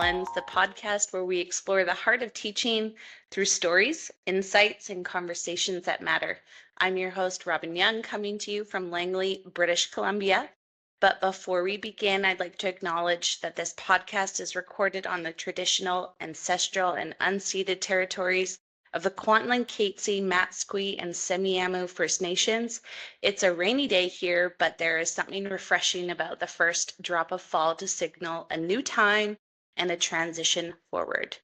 Lens, the podcast where we explore the heart of teaching through stories, insights, and conversations that matter. I'm your host, Robin Young, coming to you from Langley, British Columbia. But before we begin, I'd like to acknowledge that this podcast is recorded on the traditional, ancestral, and unceded territories of the Kwantlen, Katzie, Matsqui, and Semiahmoo First Nations. It's a rainy day here, but there is something refreshing about the first drop of fall to signal a new time and a transition forward.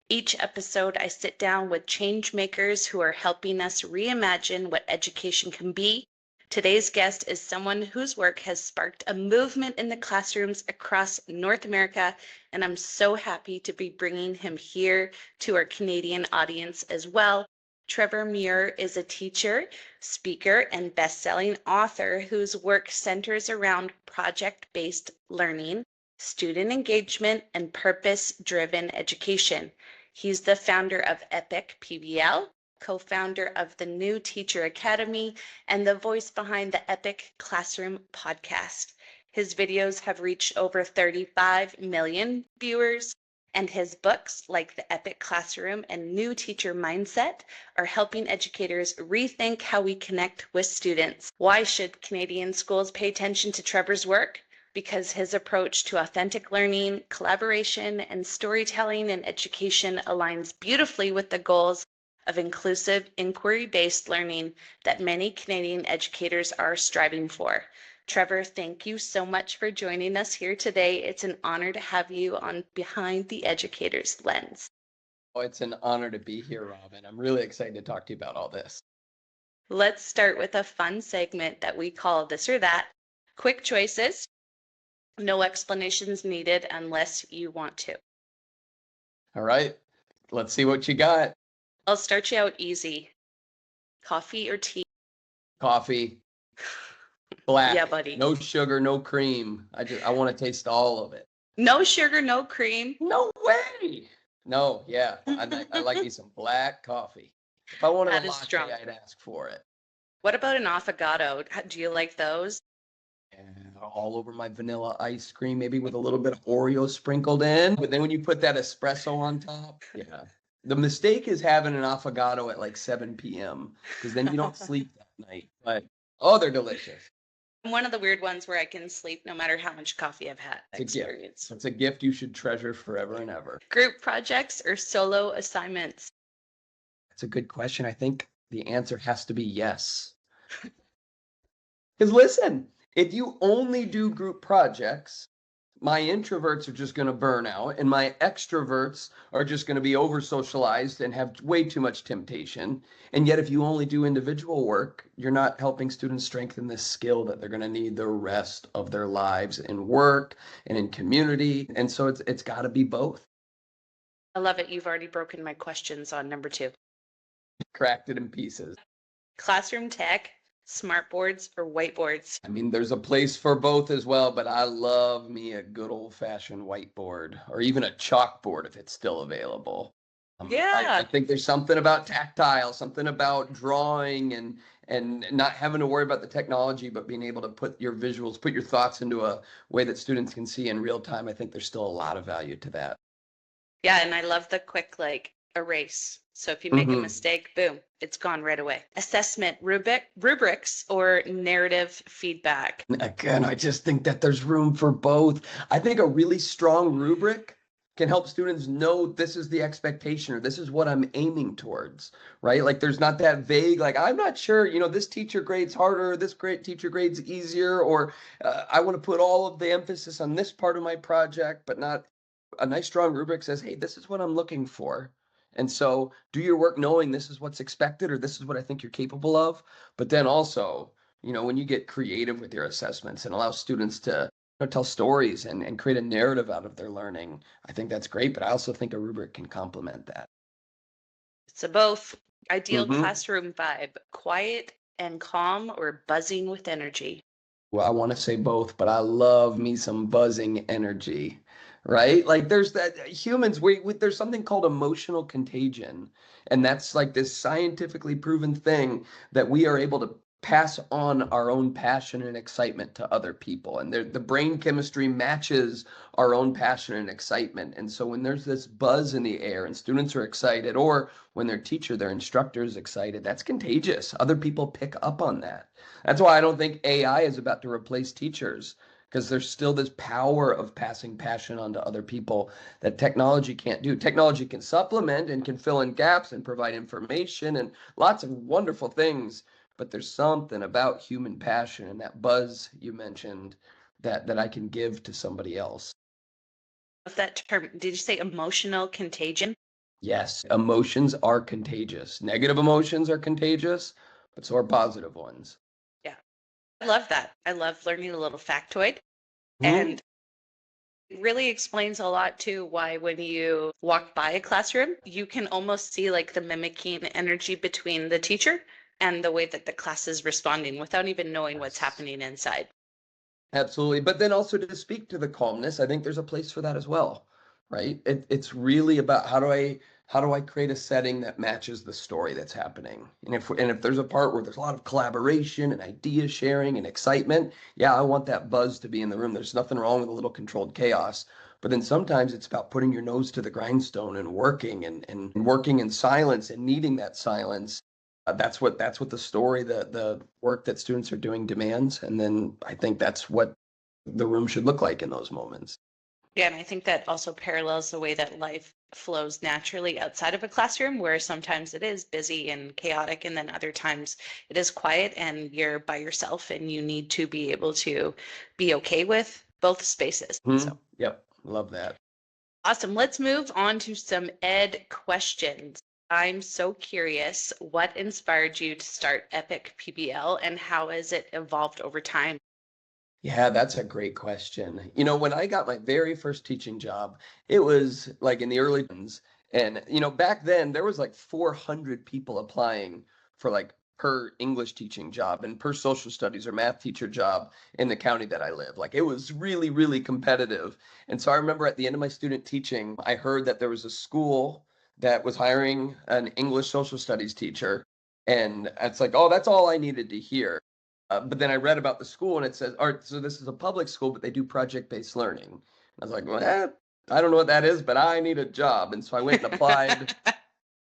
Each episode, I sit down with change makers who are helping us reimagine what education can be. Today's guest is someone whose work has sparked a movement in the classrooms across North America, and I'm so happy to be bringing him here to our Canadian audience as well. Trevor Muir is a teacher, speaker, and best-selling author whose work centers around project-based learning, student engagement, and purpose-driven education. He's the founder of Epic PBL, co-founder of the New Teacher Academy, and the voice behind the Epic Classroom podcast. His videos have reached over 35 million viewers, and his books, like The Epic Classroom and New Teacher Mindset, are helping educators rethink how we connect with students. Why should Canadian schools pay attention to Trevor's work? Because his approach to authentic learning, collaboration, and storytelling in education aligns beautifully with the goals of inclusive, inquiry-based learning that many Canadian educators are striving for. Trevor, thank you so much for joining us here today. It's an honor to have you on Behind the Educator's Lens. Oh, it's an honor to be here, Robin. I'm really excited to talk to you about all this. Let's start with a fun segment that we call This or That. Quick choices. No explanations needed unless you want to. All right, let's see what you got. I'll start you out easy. Coffee or tea? Coffee. Black. Yeah, buddy. No sugar, no cream. I want to taste all of it. No sugar, no cream. No way. No, yeah. I like me some black coffee. If I wanted a latte, I'd ask for it. What about an affogato? Do you like those? And all over my vanilla ice cream, maybe with a little bit of Oreo sprinkled in. But then when you put that espresso on top, yeah. The mistake is having an affogato at like 7 p.m. because then you don't sleep that night. But, oh, they're delicious. I'm one of the weird ones where I can sleep no matter how much coffee I've had. It's a gift you should treasure forever and ever. Group projects or solo assignments? That's a good question. I think the answer has to be yes. Because listen, if you only do group projects, my introverts are just going to burn out and my extroverts are just going to be over socialized and have way too much temptation. And yet if you only do individual work, you're not helping students strengthen this skill that they're going to need the rest of their lives in work and in community. And so it's got to be both. I love it. You've already broken my questions on number 2. Cracked it in pieces. Classroom tech, smartboards or whiteboards? I mean, there's a place for both as well, but I love me a good old-fashioned whiteboard or even a chalkboard if it's still available. Yeah. I think there's something about tactile, something about drawing and not having to worry about the technology, but being able to put your visuals, put your thoughts into a way that students can see in real time. I think there's still a lot of value to that. Yeah, and I love the quick erase. So if you make a mistake, boom, it's gone right away. Assessment, rubrics or narrative feedback? Again, I just think that there's room for both. I think a really strong rubric can help students know this is the expectation or this is what I'm aiming towards, right? Like there's not that vague, like, I'm not sure, this teacher grades harder, this great teacher grades easier, or I want to put all of the emphasis on this part of my project, but not a nice strong rubric says, hey, this is what I'm looking for. And so do your work knowing this is what's expected or this is what I think you're capable of. But then also, when you get creative with your assessments and allow students to tell stories and create a narrative out of their learning, I think that's great. But I also think a rubric can complement that. So both. Ideal classroom vibe, quiet and calm or buzzing with energy? Well, I want to say both, but I love me some buzzing energy. Right? Like there's that humans, there's something called emotional contagion. And that's like this scientifically proven thing that we are able to pass on our own passion and excitement to other people. And the brain chemistry matches our own passion and excitement. And so when there's this buzz in the air and students are excited, or when their teacher, their instructor is excited, that's contagious. Other people pick up on that. That's why I don't think AI is about to replace teachers, because there's still this power of passing passion on to other people that technology can't do. Technology can supplement and can fill in gaps and provide information and lots of wonderful things, but there's something about human passion and that buzz you mentioned that I can give to somebody else. Of that term, did you say emotional contagion? Yes, emotions are contagious. Negative emotions are contagious, but so are positive ones. Yeah, I love that. I love learning a little factoid. Hmm. And it really explains a lot too why when you walk by a classroom, you can almost see like the mimicking energy between the teacher and the way that the class is responding without even knowing what's Yes. happening inside. Absolutely. But then also to speak to the calmness, I think there's a place for that as well, right? It's really about how do I create a setting that matches the story that's happening? And if there's a part where there's a lot of collaboration and idea sharing and excitement, yeah, I want that buzz to be in the room. There's nothing wrong with a little controlled chaos. But then sometimes it's about putting your nose to the grindstone and working and working in silence and needing that silence. That's what the story, the work that students are doing demands, and then I think that's what the room should look like in those moments. Yeah, and I think that also parallels the way that life flows naturally outside of a classroom, where sometimes it is busy and chaotic, and then other times it is quiet and you're by yourself and you need to be able to be okay with both spaces. Hmm. So Yep, love that. awesome. Let's move on to some ed questions. I'm so curious, what inspired you to start Epic PBL and how has it evolved over time? Yeah, that's a great question. When I got my very first teaching job, it was like in the early ones. And, back then there was like 400 people applying for like per English teaching job and per social studies or math teacher job in the county that I live. Like it was really, really competitive. And so I remember at the end of my student teaching, I heard that there was a school that was hiring an English social studies teacher. And it's like, oh, that's all I needed to hear. But then I read about the school and it says, all right, so this is a public school, but they do project-based learning. And I was like, well, I don't know what that is, but I need a job. And so I went and applied.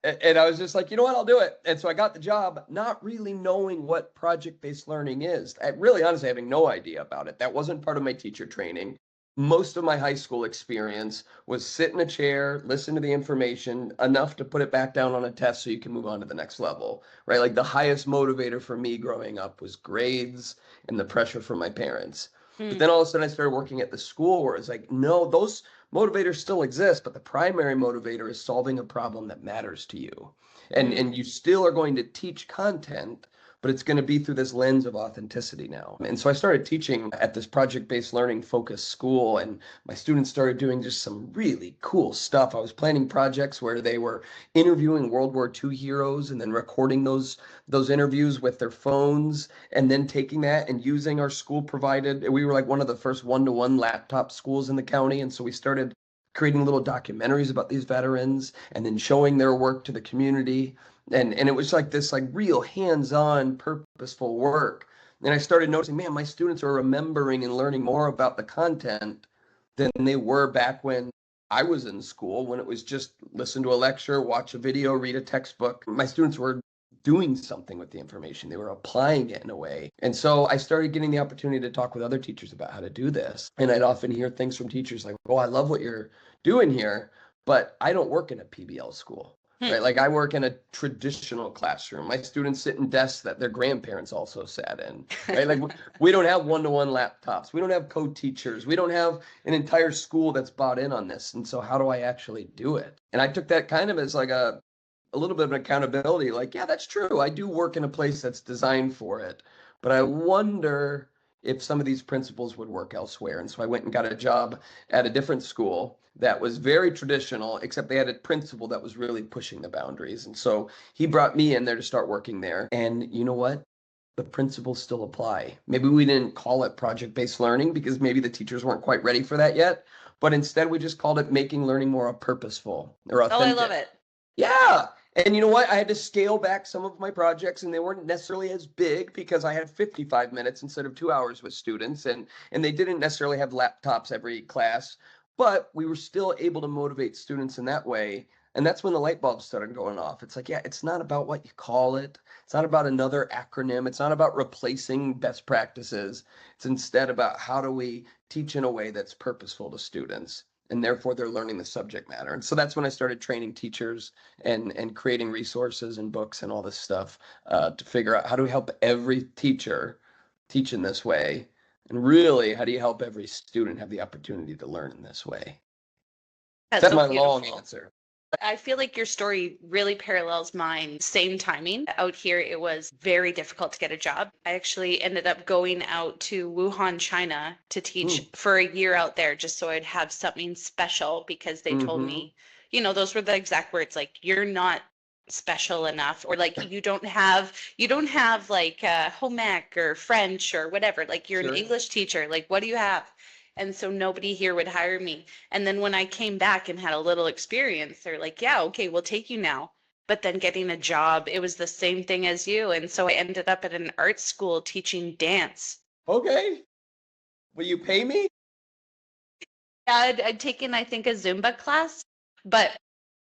And I was just like, you know what, I'll do it. And so I got the job, not really knowing what project-based learning is. I really honestly having no idea about it. That wasn't part of my teacher training. Most of my high school experience was sit in a chair, listen to the information enough to put it back down on a test so you can move on to the next level, right? Like the highest motivator for me growing up was grades and the pressure from my parents. But Hmm. then all of a sudden I started working at the school where it's like, no, those motivators still exist, but the primary motivator is solving a problem that matters to you. And you still are going to teach content, but it's going to be through this lens of authenticity now. And so I started teaching at this project-based learning focused school, and my students started doing just some really cool stuff. I was planning projects where they were interviewing World War II heroes and then recording those interviews with their phones and then taking that and using our school provided. We were like one of the first one-to-one laptop schools in the county, and so we started creating little documentaries about these veterans and then showing their work to the community. And it was like this like real hands-on purposeful work. And I started noticing, man, my students are remembering and learning more about the content than they were back when I was in school, when it was just listen to a lecture, watch a video, read a textbook. My students were doing something with the information. They were applying it in a way. And so I started getting the opportunity to talk with other teachers about how to do this. And I'd often hear things from teachers like, oh, I love what you're doing here, but I don't work in a PBL school. Hmm. Right, like I work in a traditional classroom. My students sit in desks that their grandparents also sat in. Right, like we don't have one-to-one laptops. We don't have co-teachers. We don't have an entire school that's bought in on this. And so how do I actually do it? And I took that kind of as like a little bit of accountability. Like, yeah, that's true. I do work in a place that's designed for it, but I wonder if some of these principles would work elsewhere. And so I went and got a job at a different school that was very traditional, except they had a principal that was really pushing the boundaries. And so he brought me in there to start working there. And you know what? The principles still apply. Maybe we didn't call it project-based learning because maybe the teachers weren't quite ready for that yet, but instead we just called it making learning more purposeful or Oh, I love authentic. it. Yeah. And you know what? I had to scale back some of my projects, and they weren't necessarily as big because I had 55 minutes instead of 2 hours with students, and they didn't necessarily have laptops every class, but we were still able to motivate students in that way. And that's when the light bulbs started going off. It's like, yeah, it's not about what you call it. It's not about another acronym. It's not about replacing best practices. It's instead about how do we teach in a way that's purposeful to students, and therefore they're learning the subject matter. And so that's when I started training teachers and creating resources and books and all this stuff to figure out how do we help every teacher teach in this way, and really how do you help every student have the opportunity to learn in this way. That's That's so my long beautiful. answer. I feel like your story really parallels mine. Same timing. Out here, it was very difficult to get a job. I actually ended up going out to Wuhan, China to teach Mm, for a year out there just so I'd have something special because they told mm-hmm. me, those were the exact words like, you're not special enough, or like you don't have like home ec or French or whatever, like you're an Sure. English teacher, like what do you have? And so nobody here would hire me. And then when I came back and had a little experience, they're like, yeah, okay, we'll take you now. But then getting a job, it was the same thing as you. And so I ended up at an art school teaching dance. Okay. Will you pay me? Yeah, I'd taken, I think, a Zumba class, but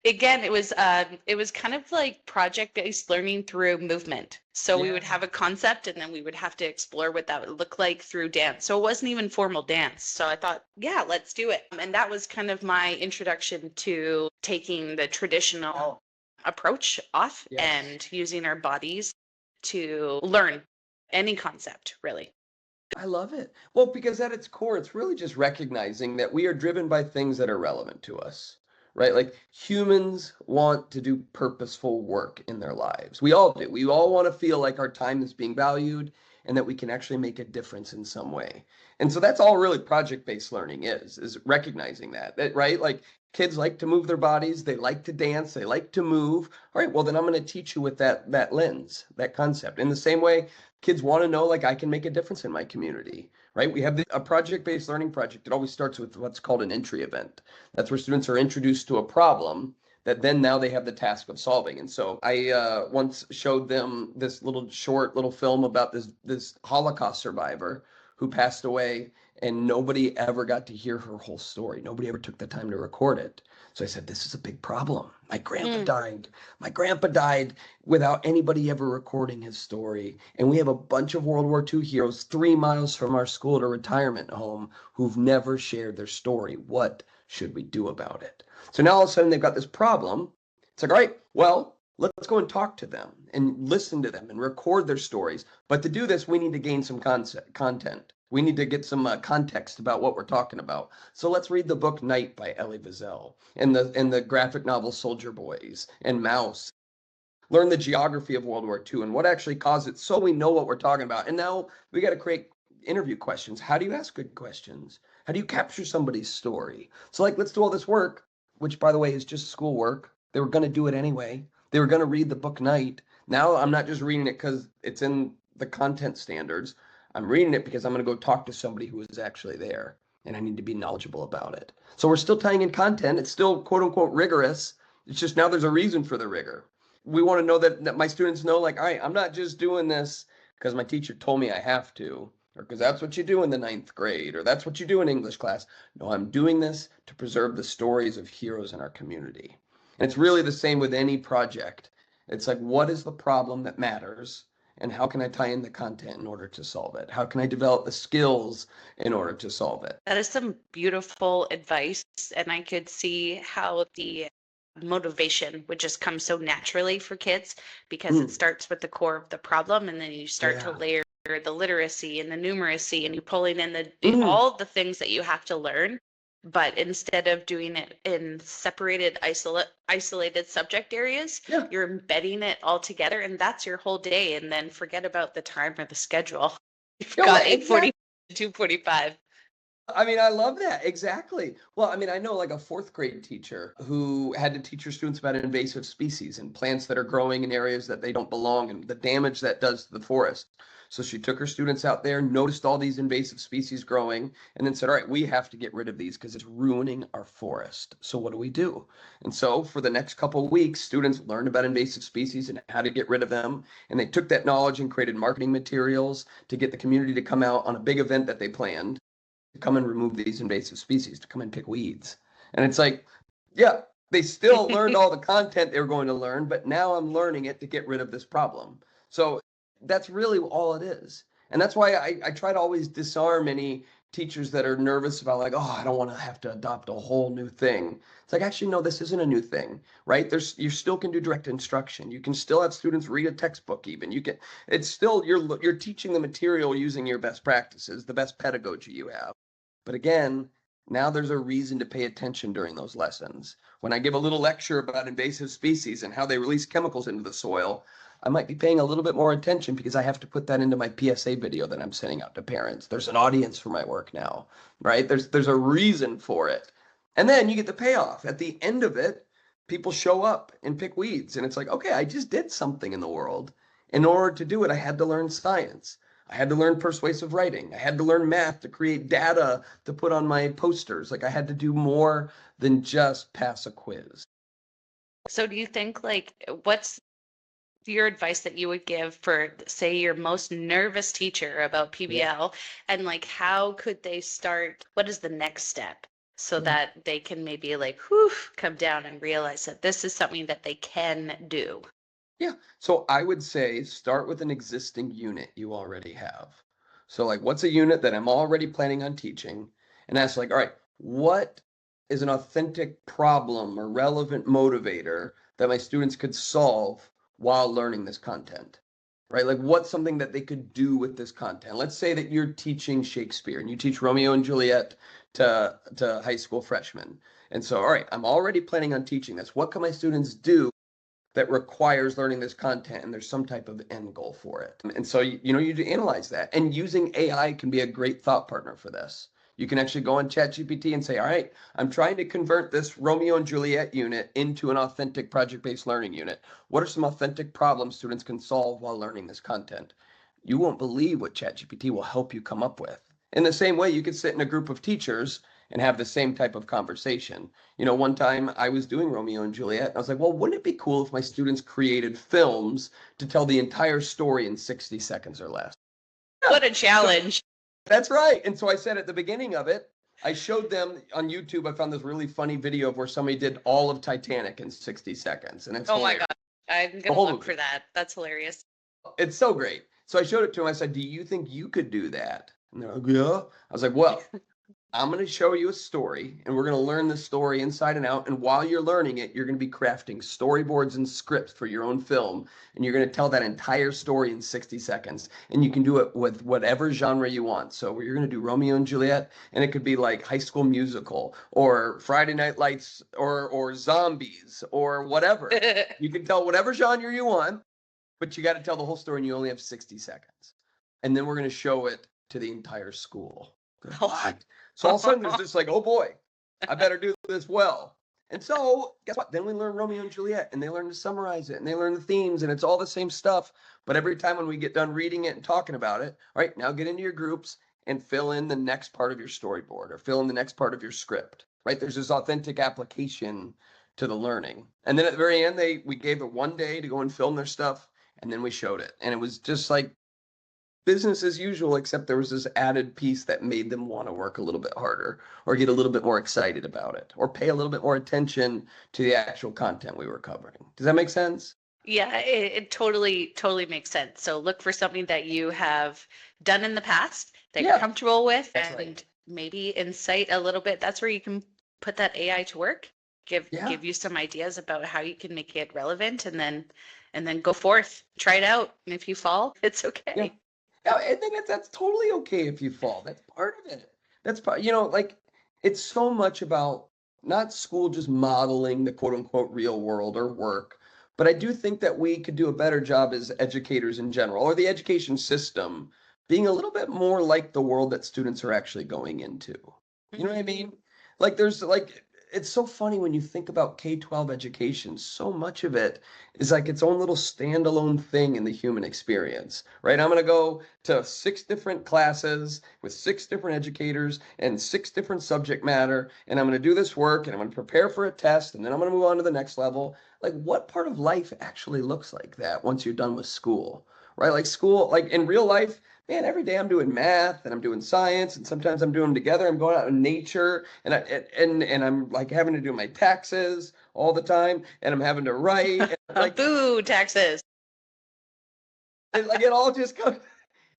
again, it was kind of like project-based learning through movement. So we Yeah. would have a concept and then we would have to explore what that would look like through dance. So it wasn't even formal dance. So I thought, yeah, let's do it. And that was kind of my introduction to taking the traditional approach off Yes. and using our bodies to learn any concept, really. I love it. Well, because at its core, it's really just recognizing that we are driven by things that are relevant to us, right? Like humans want to do purposeful work in their lives. We all do. We all want to feel like our time is being valued and that we can actually make a difference in some way. And so that's all really project-based learning is recognizing that, right? Like kids like to move their bodies, they like to dance, they like to move. All right, well then I'm going to teach you with that lens, that concept. In the same way, kids want to know like I can make a difference in my community, right? We have a project-based learning project. It always starts with what's called an entry event. That's where students are introduced to a problem that then now they have the task of solving. And so I once showed them this little short little film about this Holocaust survivor who passed away, and nobody ever got to hear her whole story. Nobody ever took the time to record it. So I said, this is a big problem. My grandpa Mm. died. My grandpa died without anybody ever recording his story. And we have a bunch of World War II heroes 3 miles from our school at a retirement home who've never shared their story. What should we do about it? So now all of a sudden they've got this problem. It's like, all right, well, let's go and talk to them and listen to them and record their stories. But to do this, we need to gain some content. We need to get some context about what we're talking about. So let's read the book Night by Elie Wiesel and the graphic novel Soldier Boys and Mouse. Learn the geography of World War II and what actually caused it so we know what we're talking about. And now we got to create interview questions. How do you ask good questions? How do you capture somebody's story? So, like, let's do all this work, which, by the way, is just schoolwork. They were going to do it anyway. They were going to read the book Night. Now I'm not just reading it because it's in the content standards. I'm reading it because I'm going to go talk to somebody who is actually there and I need to be knowledgeable about it. So we're still tying in content. It's still quote unquote rigorous. It's just now there's a reason for the rigor. We want to know that my students know, like, all right, I'm not just doing this because my teacher told me I have to, or because that's what you do in the ninth grade, or that's what you do in English class. No, I'm doing this to preserve the stories of heroes in our community. And it's really the same with any project. It's like, what is the problem that matters? And how can I tie in the content in order to solve it? How can I develop the skills in order to solve it? That is some beautiful advice, and I could see how the motivation would just come so naturally for kids because it Mm, starts with the core of the problem, and then you start to yeah. layer the literacy and the numeracy, and you pulling in Mm, all the things that you have to learn. But instead of doing it in separated, isolated subject areas, yeah. you're embedding it all together, and that's your whole day. And then forget about the time or the schedule. You've Yeah, well, got exactly. 8:40 to 2:45. I mean, I love that. Exactly. Well, I mean, I know like a fourth grade teacher who had to teach her students about invasive species and plants that are growing in areas that they don't belong and the damage that does to the forest. So she took her students out there, noticed all these invasive species growing, and then said, all right, we have to get rid of these because it's ruining our forest. So what do we do? And so for the next couple of weeks, students learned about invasive species and how to get rid of them. And they took that knowledge and created marketing materials to get the community to come out on a big event that they planned to come and remove these invasive species, to come and pick weeds. And it's like, yeah, they still learned all the content they were going to learn, but now I'm learning it to get rid of this problem. So that's really all it is. And that's why I try to always disarm any teachers that are nervous about like, oh, I don't want to have to adopt a whole new thing. It's like, actually, no, this isn't a new thing, right? You still can do direct instruction. You can still have students read a textbook even. You can, it's still, you're teaching the material using your best practices, the best pedagogy you have. But again, now there's a reason to pay attention during those lessons. When I give a little lecture about invasive species and how they release chemicals into the soil, I might be paying a little bit more attention because I have to put that into my PSA video that I'm sending out to parents. There's an audience for my work now, right? There's a reason for it. And then you get the payoff. At the end of it, people show up and pick weeds. And it's like, okay, I just did something in the world. In order to do it, I had to learn science. I had to learn persuasive writing. I had to learn math to create data to put on my posters. Like I had to do more than just pass a quiz. So do you think like what's your advice that you would give for say your most nervous teacher about Yeah. PBL and like how could they start, what is the next step so Yeah. that they can maybe like whew, come down and realize that this is something that they can do? Yeah. So I would say start with an existing unit you already have. So like what's a unit that I'm already planning on teaching? And ask like, all right, what is an authentic problem or relevant motivator that my students could solve while learning this content? Right? Like what's something that they could do with this content? Let's say that you're teaching Shakespeare and you teach Romeo and Juliet to high school freshmen. And so, all right, I'm already planning on teaching this. What can my students do that requires learning this content and there's some type of end goal for it? And so you to analyze that, and using AI can be a great thought partner for this. You can actually go on ChatGPT and say, all right, I'm trying to convert this Romeo and Juliet unit into an authentic project-based learning unit. What are some authentic problems students can solve while learning this content? You won't believe what ChatGPT will help you come up with. In the same way, you could sit in a group of teachers and have the same type of conversation. One time I was doing Romeo and Juliet, and I was like, well, wouldn't it be cool if my students created films to tell the entire story in 60 seconds or less? Yeah. What a challenge. That's right. And so I said at the beginning of it, I showed them on YouTube, I found this really funny video of where somebody did all of Titanic in 60 seconds. And it's Oh my hilarious. God. I'm The gonna whole look movie. for that. That's hilarious. It's so great. So I showed it to them. I said, do you think you could do that? And they're like, yeah. I was like, well, I'm going to show you a story and we're going to learn the story inside and out. And while you're learning it, you're going to be crafting storyboards and scripts for your own film. And you're going to tell that entire story in 60 seconds. And you can do it with whatever genre you want. So you're going to do Romeo and Juliet, and it could be like High School Musical or Friday Night Lights or zombies or whatever. You can tell whatever genre you want, but you got to tell the whole story and you only have 60 seconds. And then we're going to show it to the entire school. What? So all of a sudden there's this like, oh boy, I better do this well. And so guess what? Then we learn Romeo and Juliet and they learn to summarize it and they learn the themes and it's all the same stuff. But every time when we get done reading it and talking about it, all right, now get into your groups and fill in the next part of your storyboard or fill in the next part of your script, right? There's this authentic application to the learning. And then at the very end, we gave it one day to go and film their stuff. And then we showed it. And it was just like business as usual, except there was this added piece that made them want to work a little bit harder or get a little bit more excited about it or pay a little bit more attention to the actual content we were covering. Does that make sense? Yeah, it totally makes sense. So look for something that you have done in the past that you're Yeah, comfortable with that's and right. maybe incite a little bit. That's where you can put that AI to work, give Yeah, give you some ideas about how you can make it relevant and then go forth, try it out. And if you fall, it's yeah. okay. Yeah, and then that's totally okay if you fall. That's part of it. That's part, like it's so much about not school just modeling the quote unquote real world or work, but I do think that we could do a better job as educators in general, or the education system, being a little bit more like the world that students are actually going into. You know what I mean? Like there's like it's so funny when you think about K-12 education. So much of it is like its own little standalone thing in the human experience, right? I'm going to go to 6 different classes with 6 different educators and 6 different subject matter, and I'm going to do this work and I'm going to prepare for a test and then I'm going to move on to the next level. Like what part of life actually looks like that once you're done with school, right? Like school, like in real life, man, every day I'm doing math and I'm doing science and sometimes I'm doing them together. I'm going out in nature and I'm like having to do my taxes all the time and I'm having to write and like Boo, taxes. it all just comes.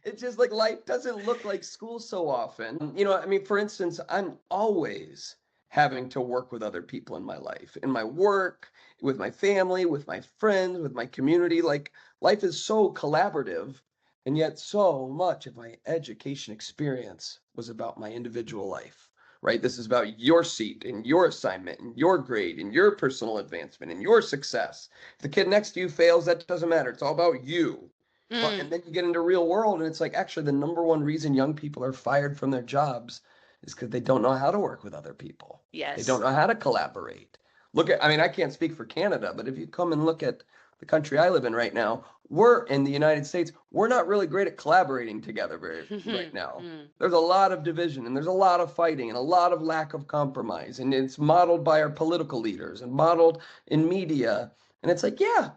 It's just like life doesn't look like school so often. You know, I mean, for instance, I'm always having to work with other people in my life, in my work, with my family, with my friends, with my community. Like life is so collaborative, and yet so much of my education experience was about my individual life, right? This is about your seat and your assignment and your grade and your personal advancement and your success. If the kid next to you fails, that doesn't matter. It's all about you. But and then you get into real world, and it's like actually the number one reason young people are fired from their jobs is because they don't know how to work with other people. They don't Yes. know how to collaborate. Look at, I mean, I can't speak for Canada, but if you come and look at the country I live in right now, we're in the United States, we're not really great at collaborating together right now. There's a lot of division and there's a lot of fighting and a lot of lack of compromise. And it's modeled by our political leaders and modeled in media. And it's like, yeah,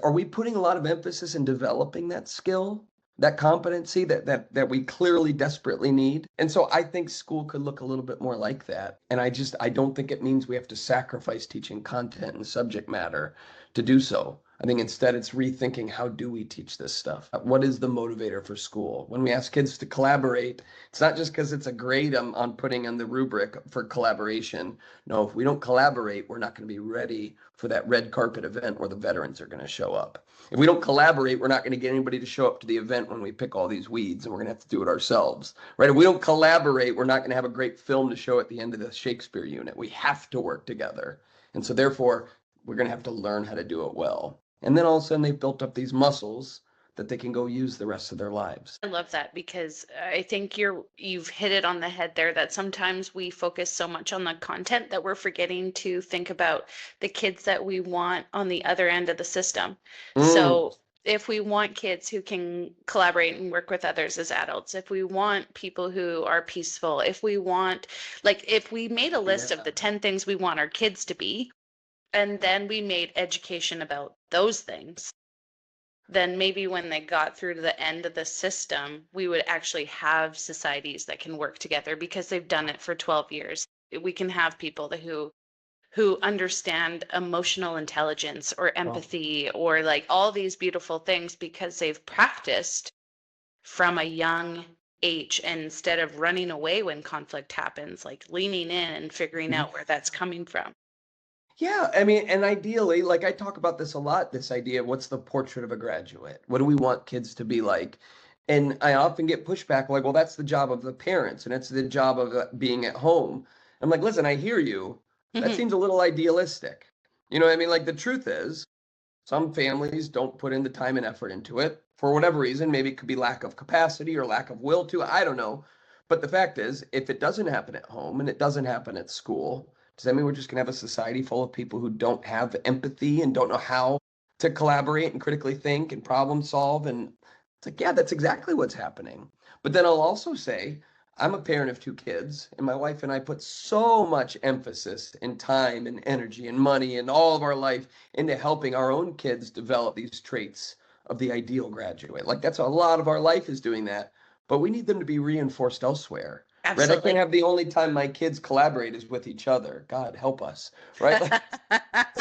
are we putting a lot of emphasis in developing that skill, that competency that we clearly desperately need? And so I think school could look a little bit more like that. And I don't think it means we have to sacrifice teaching content and subject matter to do so. I think instead it's rethinking how do we teach this stuff? What is the motivator for school? When we ask kids to collaborate, it's not just because it's a grade I'm putting on the rubric for collaboration. No, if we don't collaborate, we're not going to be ready for that red carpet event where the veterans are going to show up. If we don't collaborate, we're not going to get anybody to show up to the event when we pick all these weeds, and we're going to have to do it ourselves, right? If we don't collaborate, we're not going to have a great film to show at the end of the Shakespeare unit. We have to work together. And so therefore, we're going to have to learn how to do it well. And then all of a sudden they've built up these muscles that they can go use the rest of their lives. I love that because I think you've hit it on the head there that sometimes we focus so much on the content that we're forgetting to think about the kids that we want on the other end of the system. So if we want kids who can collaborate and work with others as adults, if we want people who are peaceful, if we want, like, if we made a list of the 10 things we want our kids to be, and then we made education about those things, then maybe when they got through to the end of the system, we would actually have societies that can work together because they've done it for 12 years. We can have people who understand emotional intelligence or empathy or like all these beautiful things because they've practiced from a young age, and instead of running away when conflict happens, like leaning in and figuring out where that's coming from. Yeah, I mean, and ideally, like I talk about this a lot, this idea of what's the portrait of a graduate? What do we want kids to be like? And I often get pushback like, well, that's the job of the parents and it's the job of being at home. I'm like, listen, I hear you. That seems a little idealistic. You know what I mean? Like the truth is, some families don't put in the time and effort into it for whatever reason. Maybe it could be lack of capacity or lack of will to. I don't know. But the fact is, if it doesn't happen at home and it doesn't happen at school, does that mean we're just going to have a society full of people who don't have empathy and don't know how to collaborate and critically think and problem solve? And it's like, yeah, that's exactly what's happening. But then I'll also say, I'm a parent of 2 kids, and my wife and I put so much emphasis and time and energy and money and all of our life into helping our own kids develop these traits of the ideal graduate. Like that's a lot of our life is doing that, but we need them to be reinforced elsewhere. Right? I can't Absolutely. have the only time my kids collaborate is with each other. God help us. Right? Like,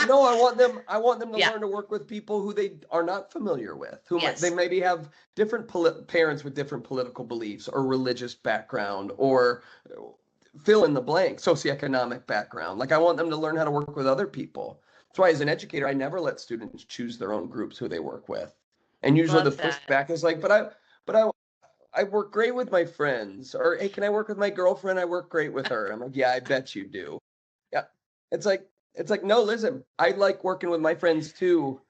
no, I want them to Yeah. learn to work with people who they are not familiar with, who they Yes. maybe have different parents with different political beliefs or religious background or fill in the blank, socioeconomic background. Like I want them to learn how to work with other people. That's why as an educator, I never let students choose their own groups who they work with. And usually the Love that. pushback is like, but I work great with my friends. Or hey, can I work with my girlfriend? I work great with her. I'm like, yeah, I bet you do. Yeah. It's like, no, listen, I like working with my friends too,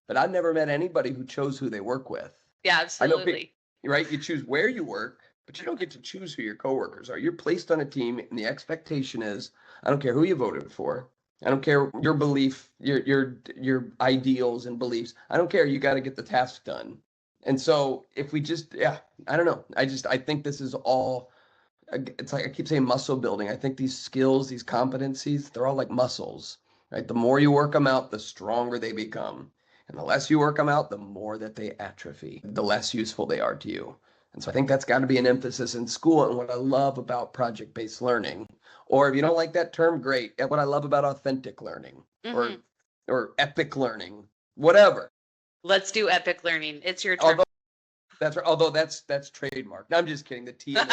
but I've never met anybody who chose who they work with. Yeah, I know absolutely. right? You choose where you work, but you don't get to choose who your coworkers are. You're placed on a team, and the expectation is, I don't care who you voted for. I don't care your belief, your ideals and beliefs. I don't care. You got to get the task done. And so if we just, yeah, I don't know. I think this is all, it's like I keep saying muscle building. I think these skills, these competencies, they're all like muscles, right? The more you work them out, the stronger they become. And the less you work them out, the more that they atrophy, the less useful they are to you. And so I think that's got to be an emphasis in school. And what I love about project-based learning, or if you don't like that term, great. What I love about authentic learning Mhm. or epic learning, whatever. Let's do epic learning. It's your turn. Although that's right. Although that's trademark. No, I'm just kidding. The T in it,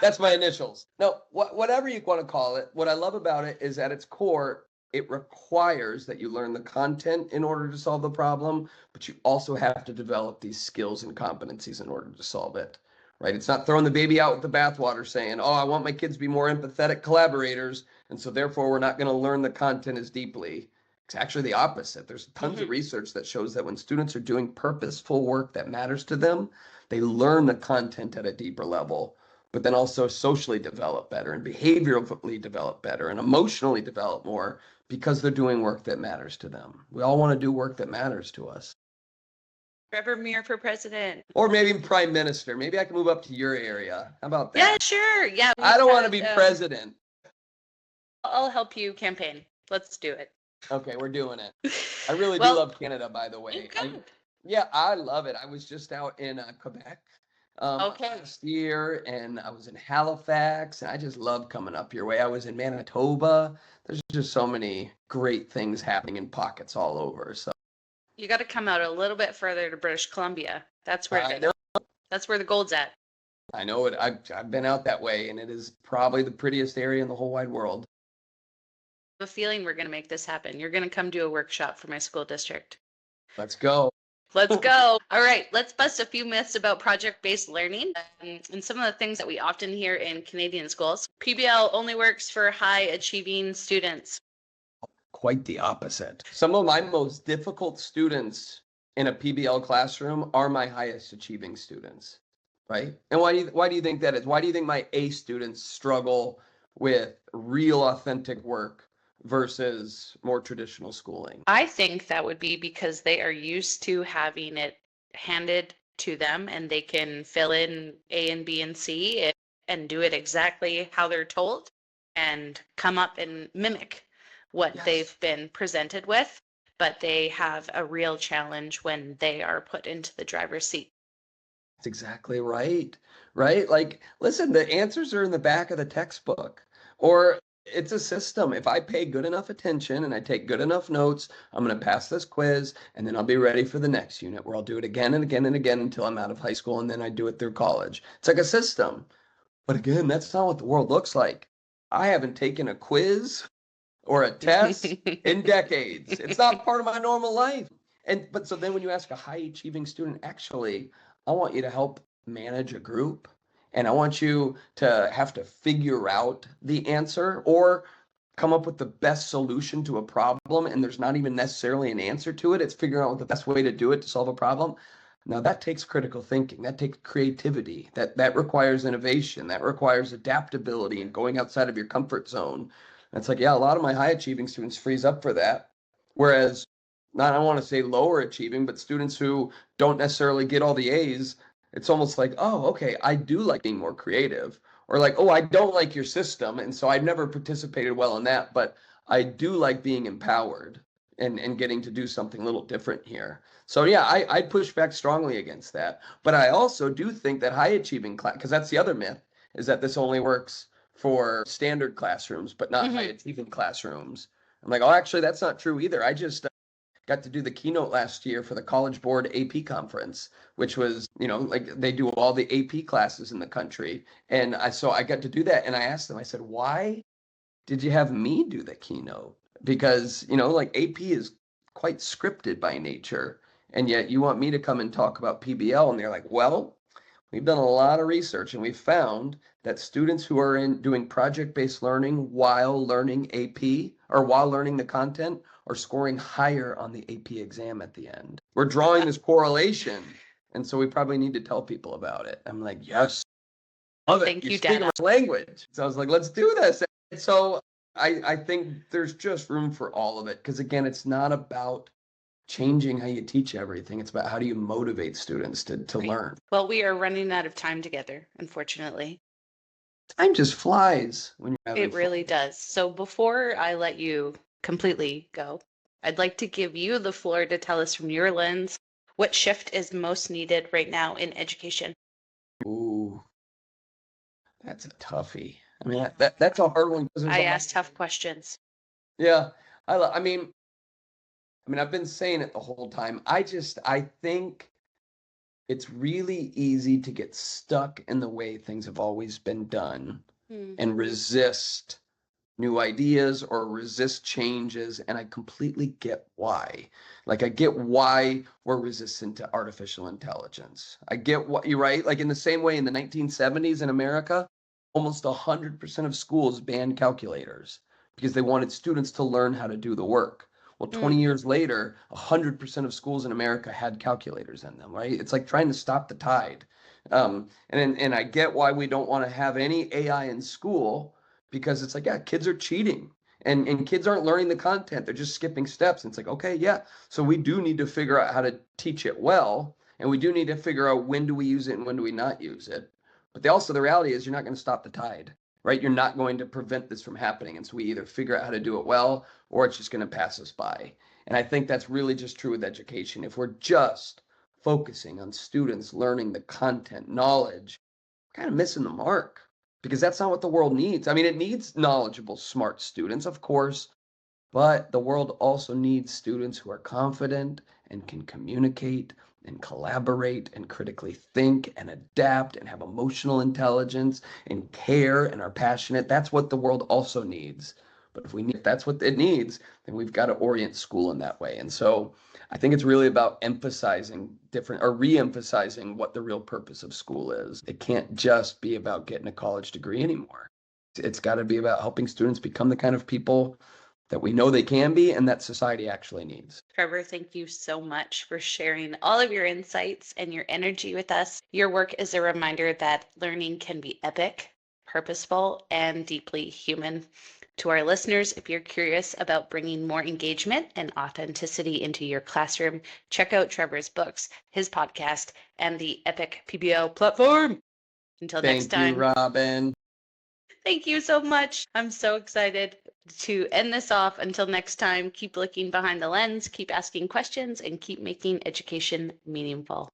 that's my initials. No, whatever you want to call it. What I love about it is at its core, it requires that you learn the content in order to solve the problem, but you also have to develop these skills and competencies in order to solve it. Right? It's not throwing the baby out with the bathwater saying, "Oh, I want my kids to be more empathetic collaborators, and so therefore we're not going to learn the content as deeply." It's actually the opposite. There's tons of research that shows that when students are doing purposeful work that matters to them, they learn the content at a deeper level, but then also socially develop better and behaviorally develop better and emotionally develop more because they're doing work that matters to them. We all want to do work that matters to us. Trevor Muir for president. Or maybe prime minister. Maybe I can move up to your area. How about that? Yeah, sure. Yeah. I don't want to be president. I'll help you campaign. Let's do it. Okay, we're doing it. I really do love Canada, by the way. Yeah, I love it. I was just out in Quebec last year, and I was in Halifax, and I just love coming up your way. I was in Manitoba. There's just so many great things happening in pockets all over. So you got to come out a little bit further to British Columbia. That's where that's where the gold's at. I know it. I've been out that way, and it is probably the prettiest area in the whole wide world. I have a feeling we're going to make this happen. You're going to come do a workshop for my school district. Let's go. Let's go. All right, let's bust a few myths about project-based learning and some of the things that we often hear in Canadian schools. PBL only works for high-achieving students. Quite the opposite. Some of my most difficult students in a PBL classroom are my highest achieving students, right? And why do you think that is? Why do you think my A students struggle with real authentic work versus more traditional schooling? I think that would be because they are used to having it handed to them and they can fill in A and B and C and do it exactly how they're told and come up and mimic what they've been presented with, but they have a real challenge when they are put into the driver's seat. That's exactly right. Right? Like, listen, the answers are in the back of the textbook. Or it's a system. If I pay good enough attention and I take good enough notes, I'm going to pass this quiz and then I'll be ready for the next unit where I'll do it again and again and again until I'm out of high school and then I do it through college. It's like a system. But again, that's not what the world looks like. I haven't taken a quiz or a test in decades. It's not part of my normal life. But so then when you ask a high achieving student, actually, I want you to help manage a group. And I want you to have to figure out the answer or come up with the best solution to a problem. And there's not even necessarily an answer to it. It's figuring out the best way to do it to solve a problem. Now that takes critical thinking. That takes creativity. That requires innovation. That requires adaptability and going outside of your comfort zone. And it's like, yeah, a lot of my high achieving students freeze up for that. Whereas not, I don't want to say lower achieving, but students who don't necessarily get all the A's, it's almost like, oh, okay, I do like being more creative. Or like, oh, I don't like your system. And so I've never participated well in that, but I do like being empowered and getting to do something a little different here. So yeah, I push back strongly against that. But I also do think that high achieving class, because that's the other myth, is that this only works for standard classrooms, but not high achieving classrooms. I'm like, oh, actually, that's not true either. I just got to do the keynote last year for the College Board AP conference, which was, like they do all the AP classes in the country. And so I got to do that. And I asked them, I said, why did you have me do the keynote? Because, like AP is quite scripted by nature. And yet you want me to come and talk about PBL. And they're like, well, we've done a lot of research and we've found that students who are doing project-based learning while learning AP or while learning the content are scoring higher on the AP exam at the end. We're drawing this correlation. And so we probably need to tell people about it. I'm like, yes, love it. Thank You're you, speaking Dad. my language. So I was like, let's do this. And so I think there's just room for all of it. Because again, it's not about changing how you teach everything. It's about how do you motivate students to Right. learn. Well, we are running out of time together, unfortunately. Time just flies when you're having It really fun. does. So before I let you completely go, I'd like to give you the floor to tell us from your lens what shift is most needed right now in education. Ooh, that's a toughie. I mean, that's a hard one because there's I a lot. ask tough questions. Yeah, I mean, I've been saying it the whole time. I think it's really easy to get stuck in the way things have always been done Hmm. and resist new ideas or resist changes. And I completely get why. Like, I get why we're resistant to artificial intelligence. I get what you're right. Like, in the same way in the 1970s in America, almost 100% of schools banned calculators because they wanted students to learn how to do the work. Well, 20 Mm. years later, 100% of schools in America had calculators in them, right? It's like trying to stop the tide. And I get why we don't want to have any AI in school because it's like, yeah, kids are cheating and kids aren't learning the content. They're just skipping steps. And it's like, okay, yeah. So we do need to figure out how to teach it well. And we do need to figure out when do we use it and when do we not use it. But the reality is you're not going to stop the tide, right? You're not going to prevent this from happening. And so we either figure out how to do it well or it's just going to pass us by. And I think that's really just true with education. If we're just focusing on students learning the content, knowledge, we're kind of missing the mark because that's not what the world needs. I mean, it needs knowledgeable, smart students, of course, but the world also needs students who are confident and can communicate and collaborate and critically think and adapt and have emotional intelligence and care and are passionate. That's what the world also needs. But if that's what it needs, then we've got to orient school in that way. And so I think it's really about emphasizing different or re-emphasizing what the real purpose of school is. It can't just be about getting a college degree anymore. It's got to be about helping students become the kind of people that we know they can be and that society actually needs. Trevor, thank you so much for sharing all of your insights and your energy with us. Your work is a reminder that learning can be epic, purposeful, and deeply human. To our listeners, if you're curious about bringing more engagement and authenticity into your classroom, check out Trevor's books, his podcast, and the Epic PBL platform. Until next Thank you, time. Robin. Thank you so much. I'm so excited to end this off. Until next time, keep looking behind the lens, keep asking questions, and keep making education meaningful.